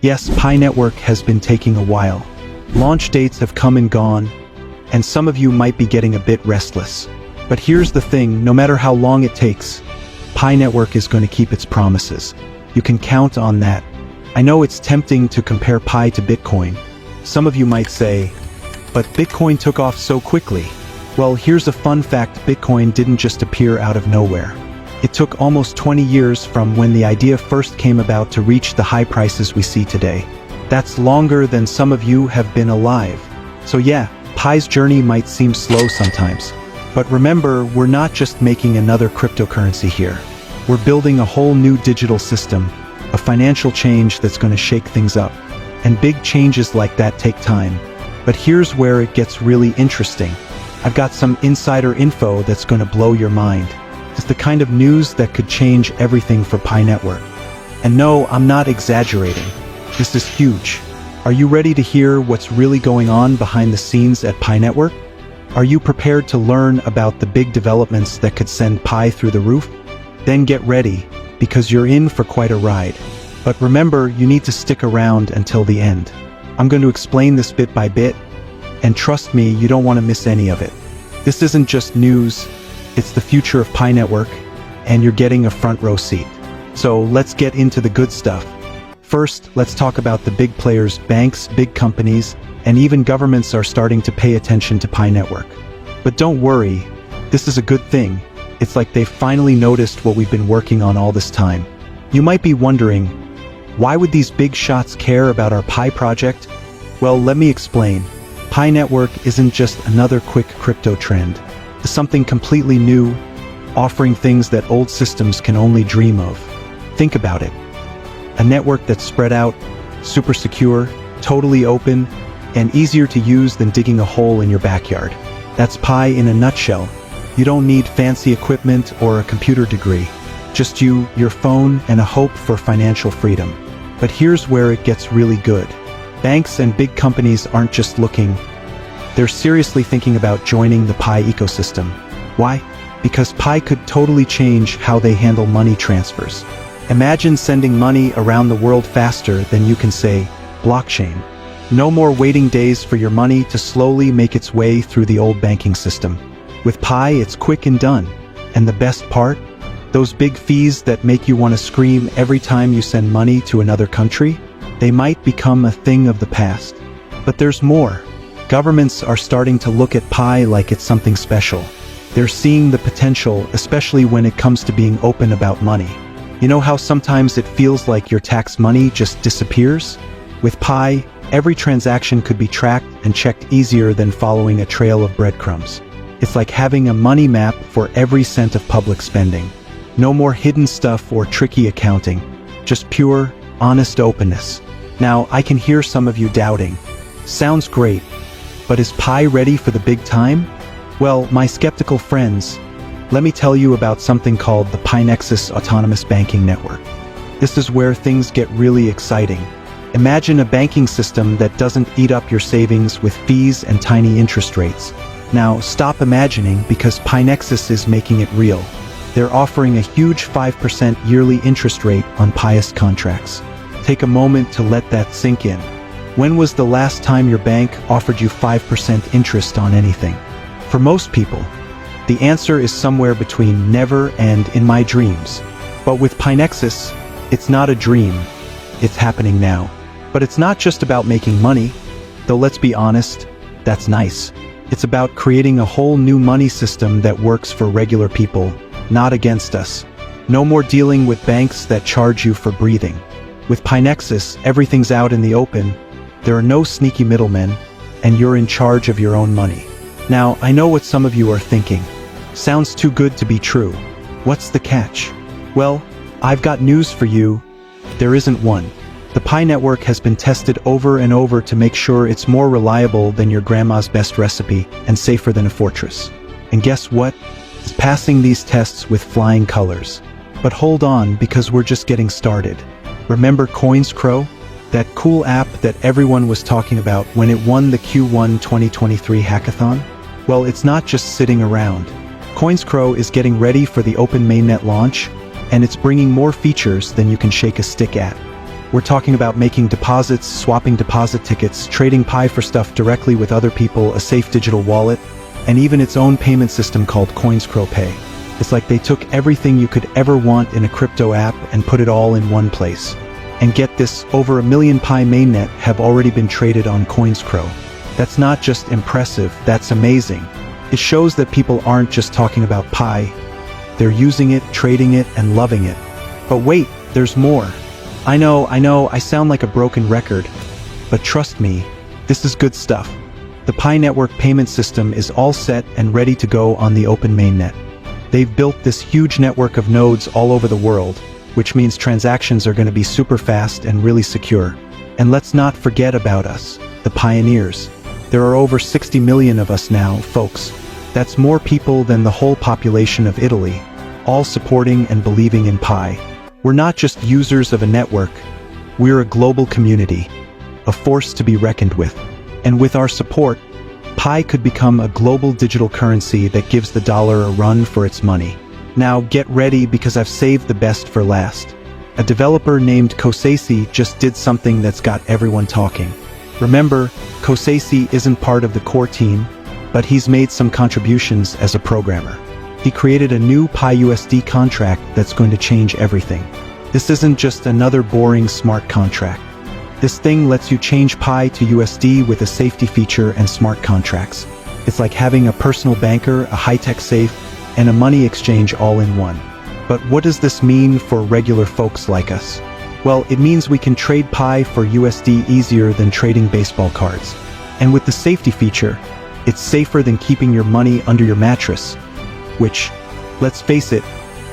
Yes, Pi Network has been taking a while. Launch dates have come and gone, and some of you might be getting a bit restless. But here's the thing, no matter how long it takes, Pi Network is going to keep its promises. You can count on that. I know it's tempting to compare Pi to Bitcoin. Some of you might say, but Bitcoin took off so quickly. Well, here's a fun fact, Bitcoin didn't just appear out of nowhere. It took almost 20 years from when the idea first came about to reach the high prices we see today. That's longer than some of you have been alive. So yeah, Pi's journey might seem slow sometimes. But remember, we're not just making another cryptocurrency here. We're building a whole new digital system, a financial change that's going to shake things up. And big changes like that take time. But here's where it gets really interesting. I've got some insider info that's going to blow your mind. It's the kind of news that could change everything for Pi Network. And no, I'm not exaggerating. This is huge. Are you ready to hear what's really going on behind the scenes at Pi Network? Are you prepared to learn about the big developments that could send Pi through the roof? Then get ready, because you're in for quite a ride. But remember, you need to stick around until the end. I'm going to explain this bit by bit, and trust me, you don't want to miss any of it. This isn't just news, it's the future of Pi Network, and you're getting a front row seat. So let's get into the good stuff. First, let's talk about the big players. Banks, big companies, and even governments are starting to pay attention to Pi Network. But don't worry, this is a good thing. It's like they've finally noticed what we've been working on all this time. You might be wondering, why would these big shots care about our Pi project? Well, let me explain. Pi Network isn't just another quick crypto trend. It's something completely new, offering things that old systems can only dream of. Think about it. A network that's spread out, super secure, totally open, and easier to use than digging a hole in your backyard. That's Pi in a nutshell. You don't need fancy equipment or a computer degree. Just you, your phone, and a hope for financial freedom. But here's where it gets really good. Banks and big companies aren't just looking. They're seriously thinking about joining the Pi ecosystem. Why? Because Pi could totally change how they handle money transfers. Imagine sending money around the world faster than you can say, blockchain. No more waiting days for your money to slowly make its way through the old banking system. With Pi, it's quick and done. And the best part? Those big fees that make you want to scream every time you send money to another country? They might become a thing of the past. But there's more. Governments are starting to look at Pi like it's something special. They're seeing the potential, especially when it comes to being open about money. You know how sometimes it feels like your tax money just disappears? With Pi, every transaction could be tracked and checked easier than following a trail of breadcrumbs. It's like having a money map for every cent of public spending. No more hidden stuff or tricky accounting. Just pure, honest openness. Now, I can hear some of you doubting. Sounds great, but is Pi ready for the big time? Well, my skeptical friends, let me tell you about something called the Pinexus Autonomous Banking Network. This is where things get really exciting. Imagine a banking system that doesn't eat up your savings with fees and tiny interest rates. Now, stop imagining, because Pinexus is making it real. They're offering a huge 5% yearly interest rate on Pi's contracts. Take a moment to let that sink in. When was the last time your bank offered you 5% interest on anything? For most people, the answer is somewhere between never and in my dreams. But with Pinexus, it's not a dream. It's happening now. But it's not just about making money, though let's be honest, that's nice. It's about creating a whole new money system that works for regular people, not against us. No more dealing with banks that charge you for breathing. With Pinexus, everything's out in the open. There are no sneaky middlemen, and you're in charge of your own money. Now, I know what some of you are thinking. Sounds too good to be true. What's the catch? Well, I've got news for you. There isn't one. The Pi Network has been tested over and over to make sure it's more reliable than your grandma's best recipe and safer than a fortress. And guess what? It's passing these tests with flying colors. But hold on, because we're just getting started. Remember CoinsKro? That cool app that everyone was talking about when it won the Q1 2023 hackathon? Well, it's not just sitting around. CoinsKro is getting ready for the open mainnet launch, and it's bringing more features than you can shake a stick at. We're talking about making deposits, swapping deposit tickets, trading Pi for stuff directly with other people, a safe digital wallet, and even its own payment system called CoinsKro Pay. It's like they took everything you could ever want in a crypto app and put it all in one place. And get this, over 1 million Pi mainnet have already been traded on CoinsKro. That's not just impressive, that's amazing. It shows that people aren't just talking about Pi, they're using it, trading it, and loving it. But wait, there's more. I know, I sound like a broken record, but trust me, this is good stuff. The Pi network payment system is all set and ready to go on the open mainnet. They've built this huge network of nodes all over the world, which means transactions are going to be super fast and really secure. And let's not forget about us, the pioneers. There are over 60 million of us now, folks. That's more people than the whole population of Italy, all supporting and believing in Pi. We're not just users of a network, we're a global community, a force to be reckoned with. And with our support, Pi could become a global digital currency that gives the dollar a run for its money. Now get ready because I've saved the best for last. A developer named Kuzuye just did something that's got everyone talking. Remember, Kuzuye isn't part of the core team, but he's made some contributions as a programmer. He created a new Pi USD contract that's going to change everything. This isn't just another boring smart contract. This thing lets you change Pi to USD with a safety feature and smart contracts. It's like having a personal banker, a high-tech safe, and a money exchange all in one. But what does this mean for regular folks like us? Well, it means we can trade Pi for USD easier than trading baseball cards. And with the safety feature, it's safer than keeping your money under your mattress, which, let's face it,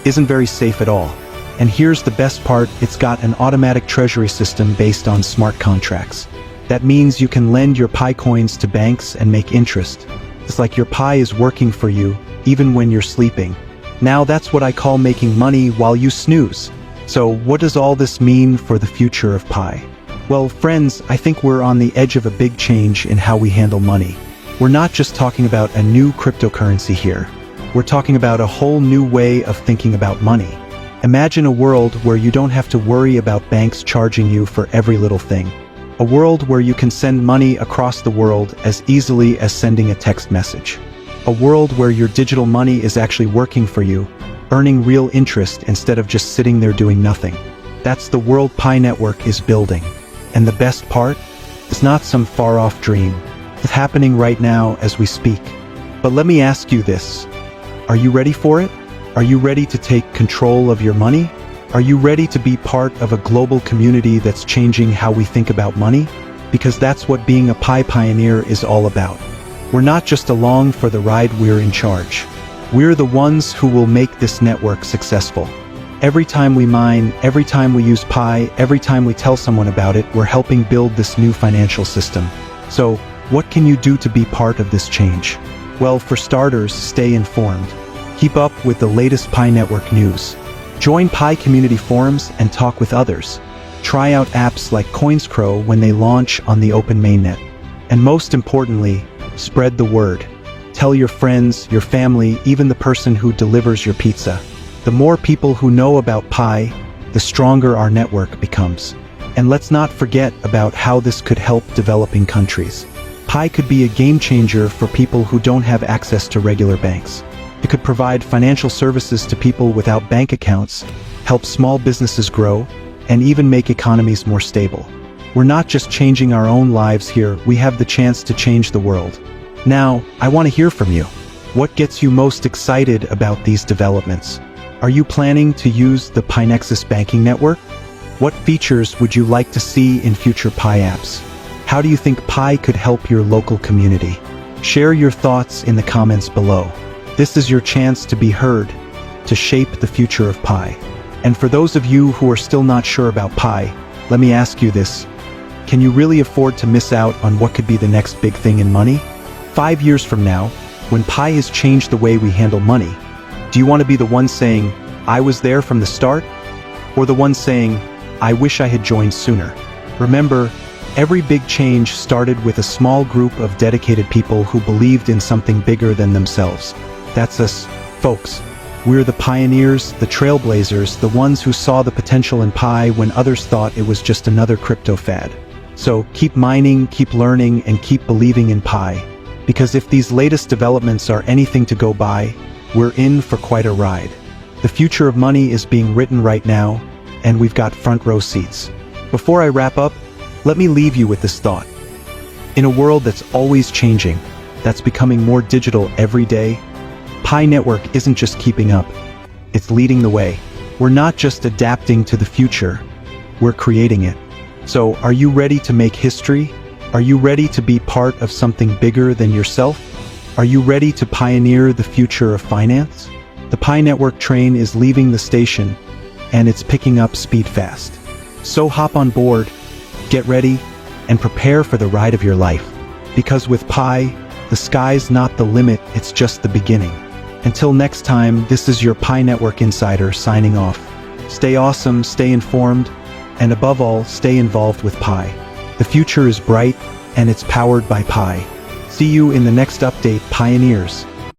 isn't very safe at all. And here's the best part, it's got an automatic treasury system based on smart contracts. That means you can lend your Pi coins to banks and make interest. It's like your Pi is working for you, even when you're sleeping. Now that's what I call making money while you snooze. So what does all this mean for the future of Pi? Well, friends, I think we're on the edge of a big change in how we handle money. We're not just talking about a new cryptocurrency here. We're talking about a whole new way of thinking about money. Imagine a world where you don't have to worry about banks charging you for every little thing. A world where you can send money across the world as easily as sending a text message. A world where your digital money is actually working for you, earning real interest instead of just sitting there doing nothing. That's the world Pi network is building. And the best part? It's not some far-off dream. It's happening right now as we speak. But let me ask you this. Are you ready for it? Are you ready to take control of your money? Are you ready to be part of a global community that's changing how we think about money? Because that's what being a Pi pioneer is all about. We're not just along for the ride, we're in charge. We're the ones who will make this network successful. Every time we mine, every time we use Pi, every time we tell someone about it, we're helping build this new financial system. So, what can you do to be part of this change? Well, for starters, stay informed. Keep up with the latest Pi network news. Join Pi community forums and talk with others. Try out apps like CoinsKro when they launch on the open mainnet. And most importantly, spread the word. Tell your friends, your family, even the person who delivers your pizza. The more people who know about Pi, the stronger our network becomes. And let's not forget about how this could help developing countries. Pi could be a game changer for people who don't have access to regular banks. It could provide financial services to people without bank accounts, help small businesses grow, and even make economies more stable. We're not just changing our own lives here, we have the chance to change the world. Now, I want to hear from you. What gets you most excited about these developments? Are you planning to use the Pinexus banking network? What features would you like to see in future Pi apps? How do you think Pi could help your local community? Share your thoughts in the comments below. This is your chance to be heard, to shape the future of Pi. And for those of you who are still not sure about Pi, let me ask you this. Can you really afford to miss out on what could be the next big thing in money? 5 years from now, when Pi has changed the way we handle money, do you want to be the one saying, I was there from the start? Or the one saying, I wish I had joined sooner? Remember, every big change started with a small group of dedicated people who believed in something bigger than themselves. That's us, folks. We're the pioneers, the trailblazers, the ones who saw the potential in Pi when others thought it was just another crypto fad. So keep mining, keep learning, and keep believing in Pi. Because if these latest developments are anything to go by, we're in for quite a ride. The future of money is being written right now, and we've got front row seats. Before I wrap up, let me leave you with this thought. In a world that's always changing, that's becoming more digital every day, Pi Network isn't just keeping up, it's leading the way. We're not just adapting to the future, we're creating it. So, are you ready to make history? Are you ready to be part of something bigger than yourself? Are you ready to pioneer the future of finance? The Pi Network train is leaving the station, and it's picking up speed fast. So hop on board, get ready, and prepare for the ride of your life. Because with Pi, the sky's not the limit, it's just the beginning. Until next time, this is your Pi Network Insider signing off. Stay awesome, stay informed, and above all, stay involved with Pi. The future is bright, and it's powered by Pi. See you in the next update, pioneers.